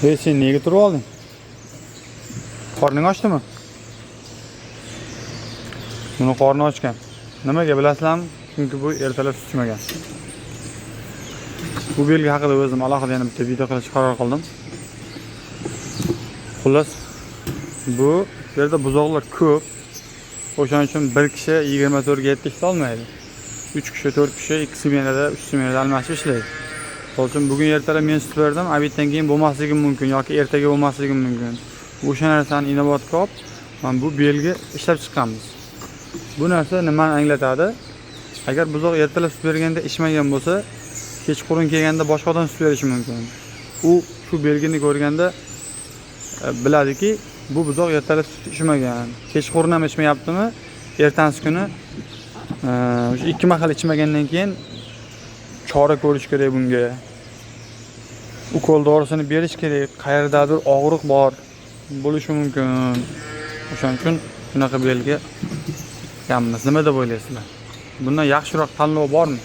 Hey, sen nega turib olding? Qorning ochdimi? Buni qorni ochgan. Nimaga bilasizlarmi? Chunki bu ertalab sut ichmagan. Bu belgi haqida o'zim alohida yana bitta video qilish qaror qildim. Xullas, bu yerda buzoqlar ko'p. O'shaning uchun bir kishi 24 ga 7 ta olmaydi. 3 kishi, 4 kishi 2 smenada, 3 smenada almashib ishlaydi. O'shaning uchun bugun ertalab men sut berdim, abitdan keyin bo'lmasligi mumkin yoki ertaga bo'lmasligi mumkin. O'sha narsani inobatga olib, mana bu belgi ishlab chiqqanmiz. Bu narsa nimani anglatadi? Agar buzoq ertalab sut berganda ichmagan bo'lsa, kechqurun kelganda boshqa odam sut berishi mumkin. U shu belgini ko'rganda biladiki, bu buzoq ertalab sut ichmagan. Kechqurun ham ichmayaptimi? Ertangi kuni o'sha 2 mahal ichmagandan keyin chora ko'rish kerak bunga. Ukol dorisini berish kerak. Qayerdadir og'riq bor bo'lishi mumkin. O'shaning uchun bunaqa belgi qilamiz. Nima deb o'ylaysizlar? Bundan yaxshiroq tanlov bormi?